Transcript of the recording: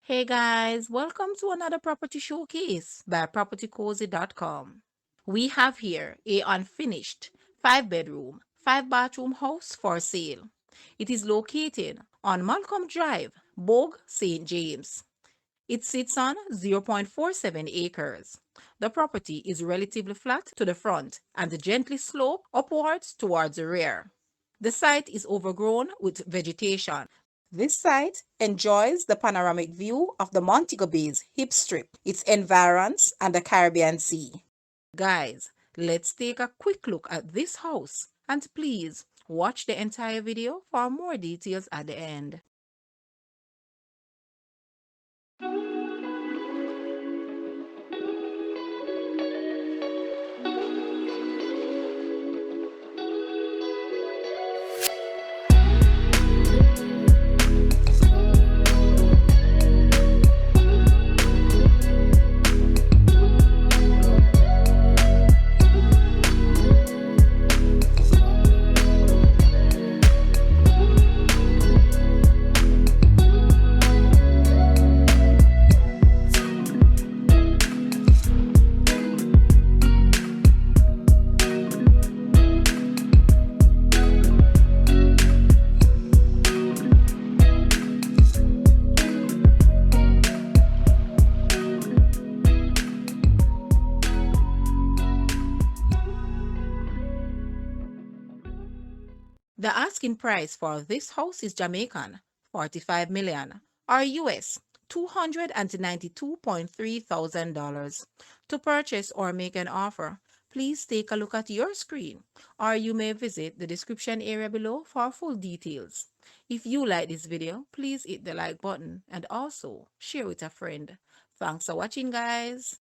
Hey guys, welcome to another property showcase by propertycozy.com. We have here a unfinished 5-bedroom, 5-bathroom house for sale. It is located on Malcolm Drive, Bogue, St. James. It sits on 0.47 acres. The property is relatively flat to the front and gently sloped upwards towards the rear. The site is overgrown with vegetation. This site enjoys the panoramic view of the Montego Bay's Hip Strip, its environs, and the Caribbean Sea. Guys, let's take a quick look at this house and please watch the entire video for more details at the end. The asking price for this house is Jamaican 45 million or US $292.3 thousand. To purchase or make an offer, please take a look at your screen or you may visit the description area below for full details. If you like this video, please hit the like button and also share with a friend. Thanks for watching, guys.